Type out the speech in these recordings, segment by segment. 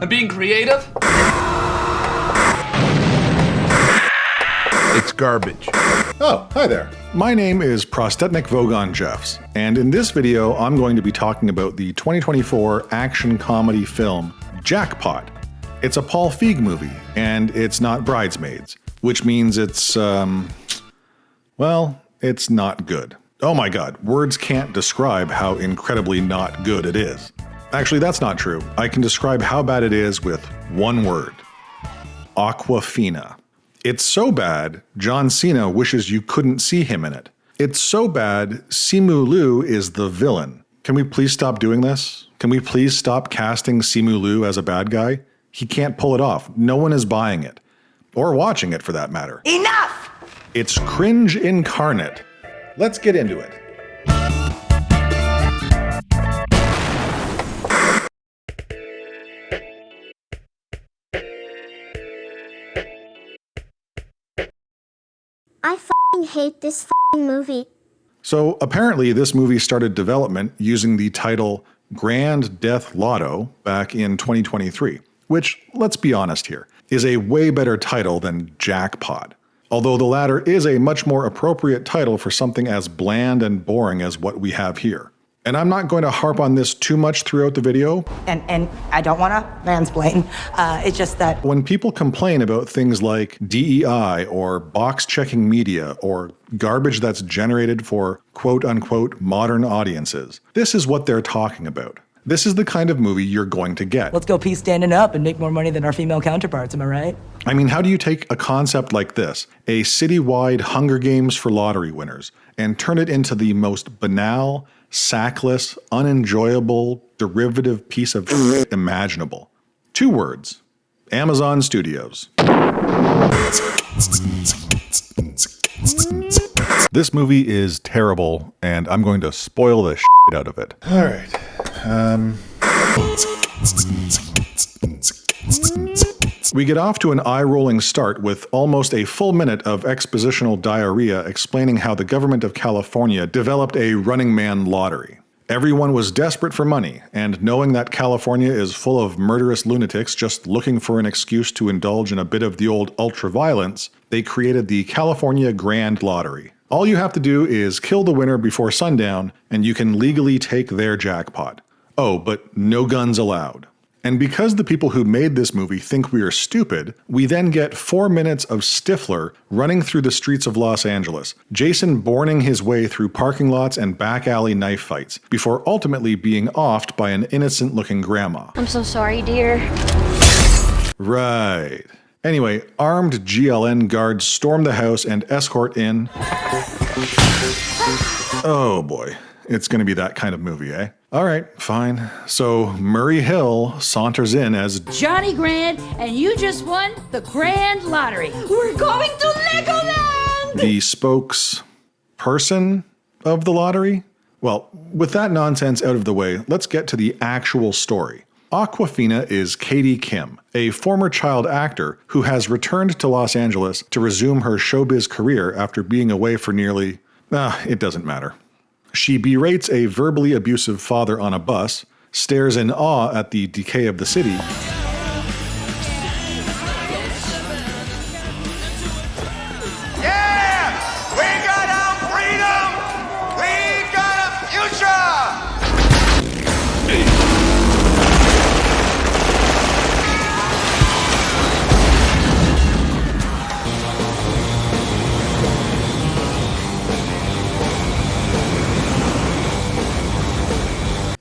I'm being creative. It's garbage. Oh, hi there. My name is Prostetnik Vogon Jeffs, and in this video I'm going to be talking about the 2024 action comedy film Jackpot. It's a Paul Feig movie, and it's not Bridesmaids, which means it's, well, it's not good. Oh my god, words can't describe how incredibly not good it is. Actually, that's not true. I can describe how bad it is with one word. Aquafina. It's so bad, John Cena wishes you couldn't see him in it. It's so bad, Simu Liu is the villain. Can we please stop doing this? Can we please stop casting Simu Liu as a bad guy? He can't pull it off. No one is buying it. Or watching it, for that matter. Enough! It's cringe incarnate. Let's get into it. I f***ing hate this f***ing movie. So apparently this movie started development using the title Grand Death Lotto back in 2023, which, let's be honest here, is a way better title than Jackpot. Although the latter is a much more appropriate title for something as bland and boring as what we have here. And I'm not going to harp on this too much throughout the video. And I don't want to mansplain. It's just that When people complain about things like DEI or box-checking media or garbage that's generated for quote-unquote modern audiences, this is what they're talking about. This is the kind of movie you're going to get. let's go pee standing up and make more money than our female counterparts, am I right? I mean, how do you take a concept like this, a citywide Hunger Games for lottery winners, and turn it into the most banal, sackless, unenjoyable, derivative piece of imaginable? 2 words. Amazon Studios. This movie is terrible, and I'm going to spoil the shit out of it. All right. We get off to an eye-rolling start with almost a full minute of expositional diarrhea explaining how the government of California developed a Running Man lottery. Everyone was desperate for money, and knowing that California is full of murderous lunatics just looking for an excuse to indulge in a bit of the old ultra-violence, they created the California Grand Lottery. All you have to do is kill the winner before sundown, and you can legally take their jackpot. Oh, but no guns allowed. And because the people who made this movie think we are stupid, we then get 4 minutes of Stifler running through the streets of Los Angeles, Jason bourning his way through parking lots and back alley knife fights, before ultimately being offed by an innocent-looking grandma. I'm so sorry, dear. Right. Anyway, armed GLN guards storm the house and escort in... Oh boy, it's gonna be that kind of movie, eh? Alright, fine. So Murray Hill saunters in as Johnny Grand, and you just won the Grand Lottery. We're going to Legoland! the spokesperson of the lottery. Well, with that nonsense out of the way, let's get to the actual story. Awkwafina is Katie Kim, a former child actor who has returned to Los Angeles to resume her showbiz career after being away for nearly... it doesn't matter. She berates a verbally abusive father on a bus, stares in awe at the decay of the city,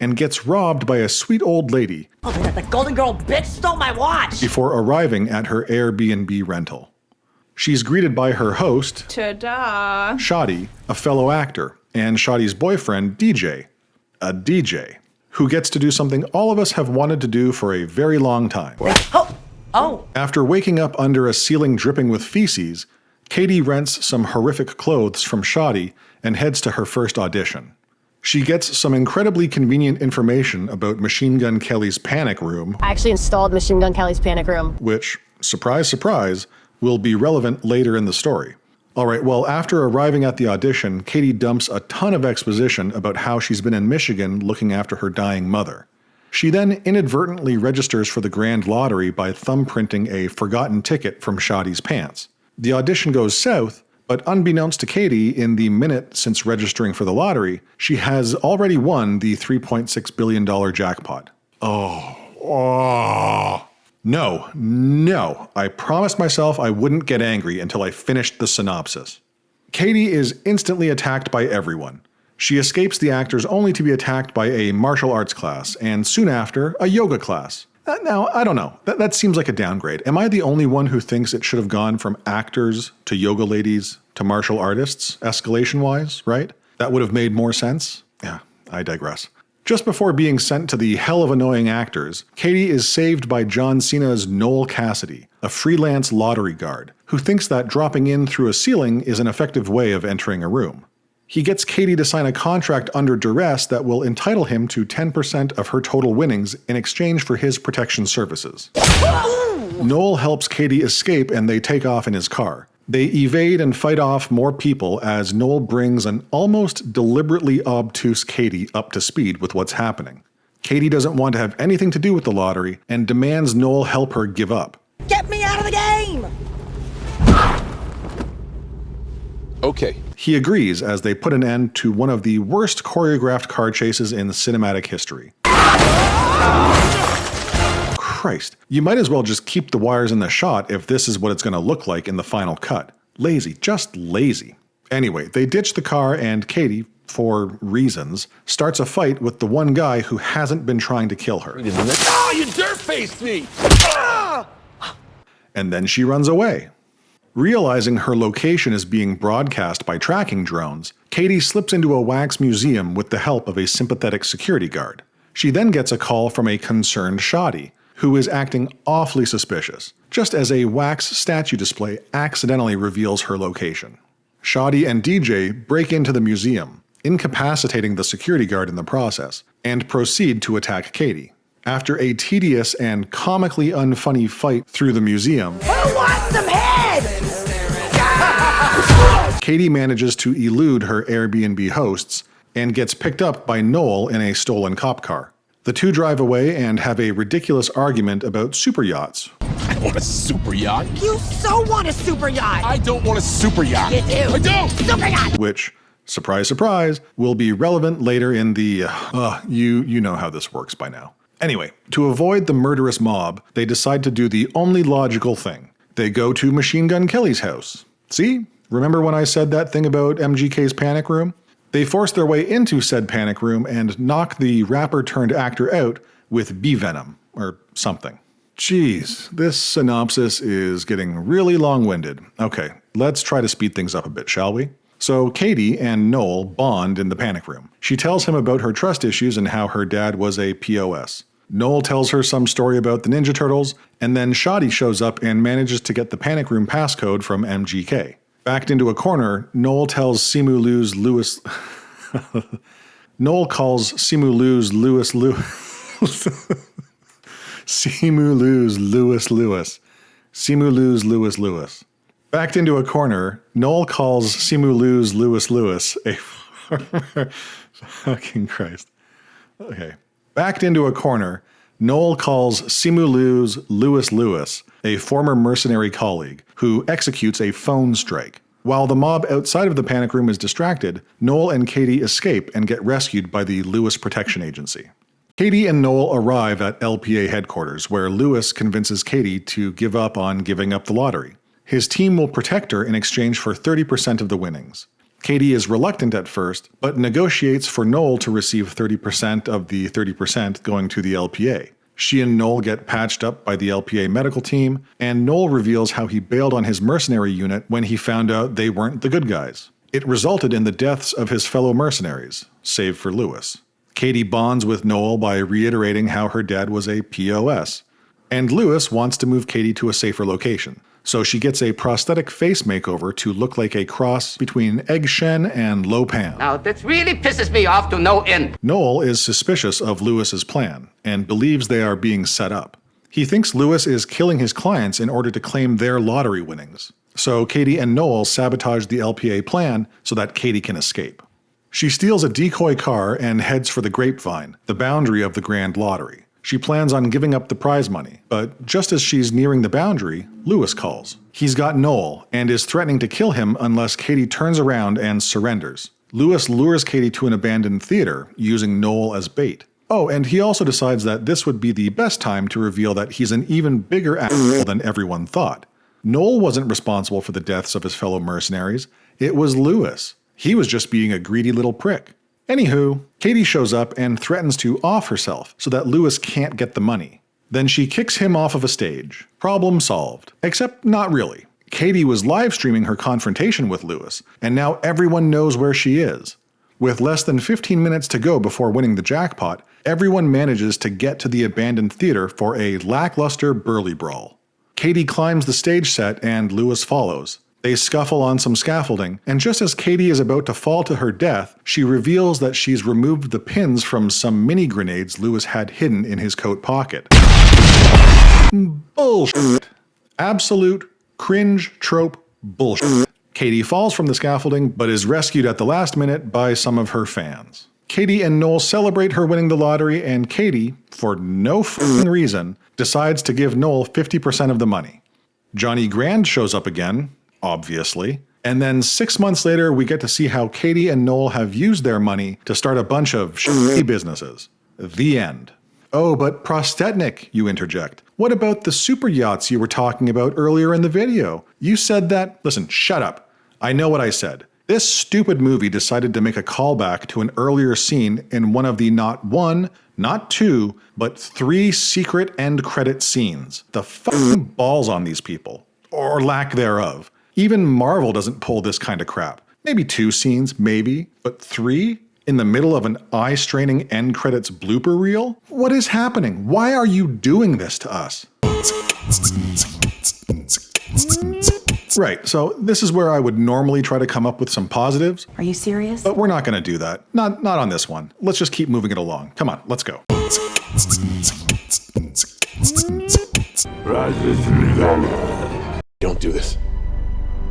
and gets robbed by a sweet old lady Oh, the Golden Girl bitch stole my watch! before arriving at her Airbnb rental. She's greeted by her host, Ta-da! Shadi, a fellow actor, and Shadi's boyfriend, DJ, a DJ, who gets to do something all of us have wanted to do for a very long time. Oh! After waking up under a ceiling dripping with feces, Katie rents some horrific clothes from Shadi and heads to her first audition. She gets some incredibly convenient information about Machine Gun Kelly's panic room, I actually installed Machine Gun Kelly's panic room. which, surprise, surprise, will be relevant later in the story. Alright, well, after arriving at the audition, Katie dumps a ton of exposition about how she's been in Michigan looking after her dying mother. She then inadvertently registers for the grand lottery by thumbprinting a forgotten ticket from Shoddy's pants. The audition goes south, but unbeknownst to Katie, in the minute since registering for the lottery, she has already won the $3.6 billion jackpot. No, I promised myself I wouldn't get angry until I finished the synopsis. Katie is instantly attacked by everyone. She escapes the actors only to be attacked by a martial arts class, and soon after, a yoga class. Now, I don't know. That seems like a downgrade. Am I the only one who thinks it should have gone from actors to yoga ladies to martial artists, escalation-wise, right? That would have made more sense? Yeah, I digress. Just before being sent to the hell of annoying actors, Katie is saved by John Cena's Noel Cassidy, a freelance lottery guard, who thinks that dropping in through a ceiling is an effective way of entering a room. He gets Katie to sign a contract under duress that will entitle him to 10% of her total winnings in exchange for his protection services. Noel helps Katie escape and they take off in his car. They evade and fight off more people as Noel brings an almost deliberately obtuse Katie up to speed with what's happening. Katie doesn't want to have anything to do with the lottery and demands Noel help her give up. Get me out of the game! Okay. He agrees as they put an end to one of the worst choreographed car chases in cinematic history. Christ, you might as well just keep the wires in the shot if this is what it's going to look like in the final cut. Lazy, just lazy. Anyway, they ditch the car and Katie, for reasons, starts a fight with the one guy who hasn't been trying to kill her. Oh, you dirt-faced me! And then she runs away. Realizing her location is being broadcast by tracking drones, Katie slips into a wax museum with the help of a sympathetic security guard. She then gets a call from a concerned Shoddy, who is acting awfully suspicious, just as a wax statue display accidentally reveals her location. Shoddy and DJ break into the museum, incapacitating the security guard in the process, and proceed to attack Katie. After a tedious and comically unfunny fight through the museum, Who wants some head? Katie manages to elude her Airbnb hosts and gets picked up by Noel in a stolen cop car. The two drive away and have a ridiculous argument about super yachts. I want a super yacht. You so want a super yacht! I don't want a super yacht. You do. I don't! Super yacht! Which, surprise, surprise, will be relevant later in the, you know how this works by now. Anyway, to avoid the murderous mob, they decide to do the only logical thing. They go to Machine Gun Kelly's house. See? Remember when I said that thing about MGK's panic room? They force their way into said panic room and knock the rapper-turned-actor out with bee venom, or something. Jeez, this synopsis is getting really long-winded. Okay, let's try to speed things up a bit, shall we? So Katie and Noel bond in the panic room. She tells him about her trust issues and how her dad was a POS. Noel tells her some story about the Ninja Turtles, and then Shoddy shows up and manages to get the panic room passcode from MGK. Backed into a corner, Noel tells Simu Liu's Lewis... Noel calls Simu Liu's Lewis Simu Liu's Lewis Lewis. Backed into a corner, Noel calls Simu Liu's Lewis a former... Fucking Christ. Okay. Backed into a corner, Noel calls Simu Liu's Lewis a former mercenary colleague who executes a phone strike. While the mob outside of the panic room is distracted, Noel and Katie escape and get rescued by the Lewis Protection Agency. Katie and Noel arrive at LPA headquarters, where Lewis convinces Katie to give up on giving up the lottery. His team will protect her in exchange for 30% of the winnings. Katie is reluctant at first, but negotiates for Noel to receive 30% of the 30% going to the LPA. She and Noel get patched up by the LPA medical team, and Noel reveals how he bailed on his mercenary unit when he found out they weren't the good guys. It resulted in the deaths of his fellow mercenaries, save for Lewis. Katie bonds with Noel by reiterating how her dad was a POS, and Lewis wants to move Katie to a safer location. So she gets a prosthetic face makeover to look like a cross between Egg Shen and Lo Pan. Now, this really pisses me off to no end. Noel is suspicious of Lewis's plan and believes they are being set up. He thinks Lewis is killing his clients in order to claim their lottery winnings. So Katie and Noel sabotage the LPA plan so that Katie can escape. She steals a decoy car and heads for the Grapevine, the boundary of the Grand Lottery. She plans on giving up the prize money, but just as she's nearing the boundary, Lewis calls. He's got Noel and is threatening to kill him unless Katie turns around and surrenders. Lewis lures Katie to an abandoned theater, using Noel as bait. Oh, and he also decides that this would be the best time to reveal that he's an even bigger asshole than everyone thought. Noel wasn't responsible for the deaths of his fellow mercenaries, it was Lewis. He was just being a greedy little prick. Anywho, Katie shows up and threatens to off herself so that Lewis can't get the money. Then she kicks him off of a stage. Problem solved. Except not really. Katie was live streaming her confrontation with Lewis, and now everyone knows where she is. With less than 15 minutes to go before winning the jackpot, everyone manages to get to the abandoned theater for a lackluster burly brawl. Katie climbs the stage set and Lewis follows. They scuffle on some scaffolding, and just as Katie is about to fall to her death, she reveals that she's removed the pins from some mini grenades Lewis had hidden in his coat pocket. Bullshit. Absolute cringe trope bullshit. Katie falls from the scaffolding, but is rescued at the last minute by some of her fans. Katie and Noel celebrate her winning the lottery, and Katie, for no f***ing reason, decides to give Noel 50% of the money. Johnny Grand shows up again, obviously, and then 6 months later we get to see how Katie and Noel have used their money to start a bunch of shitty businesses. The end. Oh, but Prostetnik, you interject. What about the super yachts you were talking about earlier in the video? You said that— Listen, shut up. I know what I said. This stupid movie decided to make a callback to an earlier scene in one of the not one, not two, but 3 secret end credit scenes. The fucking balls on these people. Or lack thereof. Even Marvel doesn't pull this kind of crap. Maybe 2 scenes, maybe, but 3? In the middle of an eye-straining end credits blooper reel? What is happening? Why are you doing this to us? Right, so this is where I would normally try to come up with some positives. Are you serious? But we're not going to do that. Not on this one. Let's just keep moving it along. Come on, let's go. Don't do this.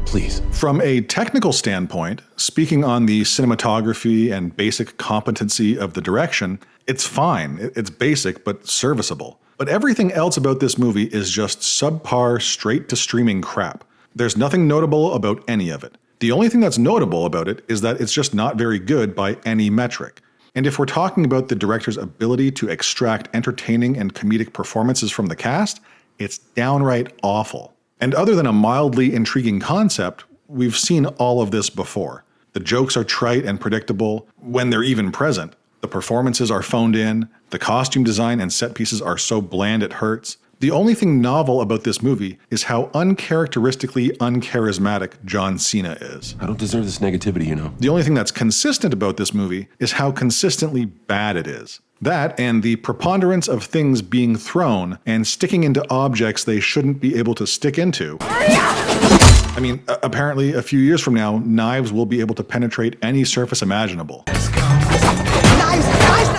Please. From a technical standpoint, speaking on the cinematography and basic competency of the direction, it's fine. It's basic but serviceable. But everything else about this movie is just subpar, straight-to-streaming crap. There's nothing notable about any of it. The only thing that's notable about it is that it's just not very good by any metric. And if we're talking about the director's ability to extract entertaining and comedic performances from the cast, it's downright awful. And other than a mildly intriguing concept, we've seen all of this before. The jokes are trite and predictable, when they're even present. The performances are phoned in, the costume design and set pieces are so bland it hurts. The only thing novel about this movie is how uncharacteristically uncharismatic John Cena is. I don't deserve this negativity, you know. The only thing that's consistent about this movie is how consistently bad it is. That and the preponderance of things being thrown and sticking into objects they shouldn't be able to stick into. I mean, apparently a few years from now, knives will be able to penetrate any surface imaginable.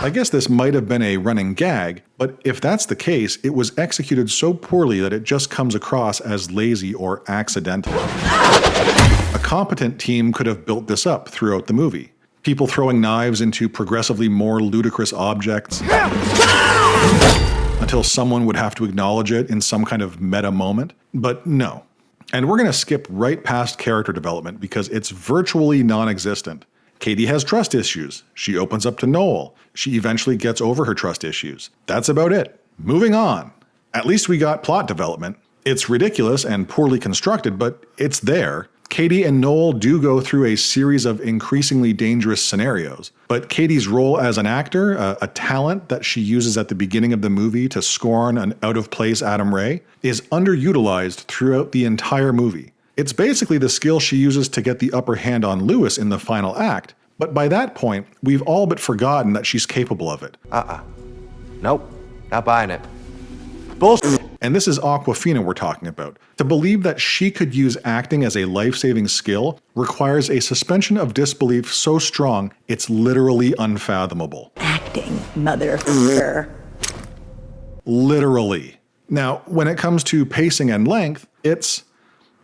I guess this might have been a running gag, but if that's the case, it was executed so poorly that it just comes across as lazy or accidental. A competent team could have built this up throughout the movie. People throwing knives into progressively more ludicrous objects until someone would have to acknowledge it in some kind of meta moment. But no. And we're going to skip right past character development because it's virtually non-existent. Katie has trust issues. She opens up to Noel. She eventually gets over her trust issues. That's about it. Moving on. At least we got plot development. It's ridiculous and poorly constructed, but it's there. Katie and Noel do go through a series of increasingly dangerous scenarios, but Katie's role as an actor, a talent that she uses at the beginning of the movie to scorn an out-of-place Adam Ray, is underutilized throughout the entire movie. It's basically the skill she uses to get the upper hand on Lewis in the final act, but by that point, we've all but forgotten that she's capable of it. Nope, not buying it. Bullshit. And this is Awkwafina we're talking about. To believe that she could use acting as a life-saving skill requires a suspension of disbelief so strong, it's literally unfathomable. Acting, motherfucker. Literally. Now, when it comes to pacing and length, it's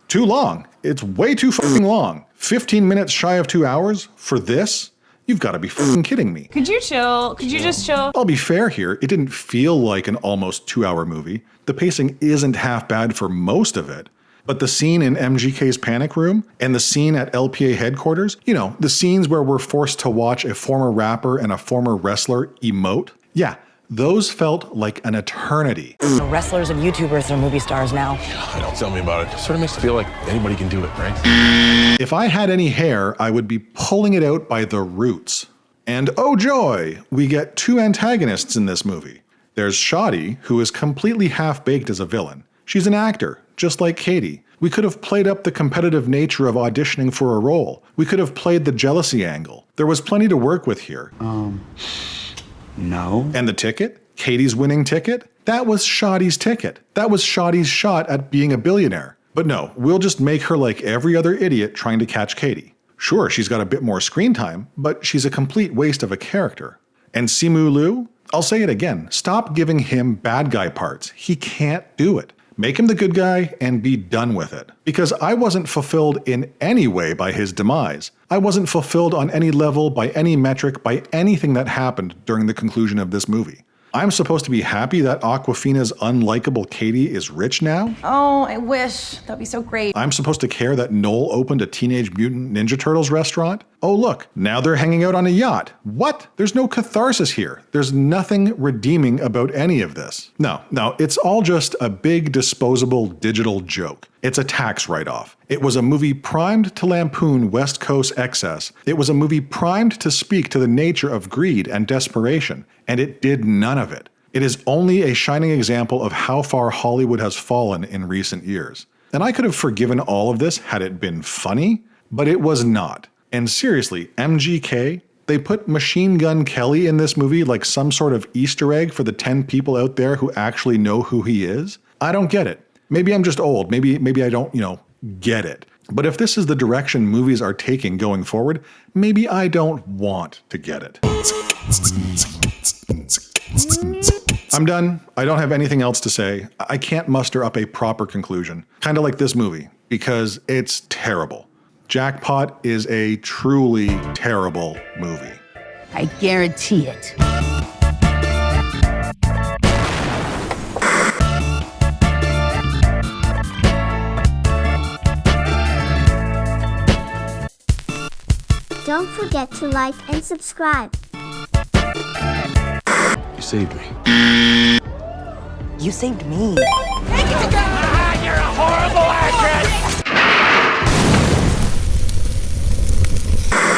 too long. It's way too fucking long. 15 minutes shy of 2 hours for this? You've got to be f***ing kidding me. Could you chill? Could you just chill? I'll be fair here, it didn't feel like an almost 2-hour movie. The pacing isn't half bad for most of it. But the scene in MGK's panic room and the scene at LPA headquarters, you know, the scenes where we're forced to watch a former rapper and a former wrestler emote, yeah, those felt like an eternity. Wrestlers and YouTubers are movie stars now. I don't tell me about it. It sort of makes it feel like anybody can do it, right? If I had any hair, I would be pulling it out by the roots. And oh joy, we get 2 antagonists in this movie. There's Shoddy, who is completely half-baked as a villain. She's an actor, just like Katie. We could have played up the competitive nature of auditioning for a role. We could have played the jealousy angle. There was plenty to work with here. No. And the ticket? Katie's winning ticket? That was Shoddy's ticket. That was Shoddy's shot at being a billionaire. But no, we'll just make her like every other idiot trying to catch Katie. Sure, she's got a bit more screen time, but she's a complete waste of a character. And Simu Liu? I'll say it again, stop giving him bad guy parts. He can't do it. Make him the good guy and be done with it. Because I wasn't fulfilled in any way by his demise. I wasn't fulfilled on any level, by any metric, by anything that happened during the conclusion of this movie. I'm supposed to be happy that Awkwafina's unlikable Katie is rich now? Oh, I wish. That'd be so great. I'm supposed to care that Noel opened a Teenage Mutant Ninja Turtles restaurant? Oh look, now they're hanging out on a yacht. What? There's no catharsis here. There's nothing redeeming about any of this. No, it's all just a big disposable digital joke. It's a tax write-off. It was a movie primed to lampoon West Coast excess. It was a movie primed to speak to the nature of greed and desperation, and it did none of it. It is only a shining example of how far Hollywood has fallen in recent years. And I could have forgiven all of this had it been funny, but it was not. And seriously, MGK, they put Machine Gun Kelly in this movie like some sort of Easter egg for the 10 people out there who actually know who he is? I don't get it. Maybe I'm just old. Maybe I don't, get it. But if this is the direction movies are taking going forward, maybe I don't want to get it. I'm done. I don't have anything else to say. I can't muster up a proper conclusion. Kind of like this movie, because it's terrible. Jackpot is a truly terrible movie. I guarantee it. Don't forget to like and subscribe. You saved me. You saved me. You're a horrible actress!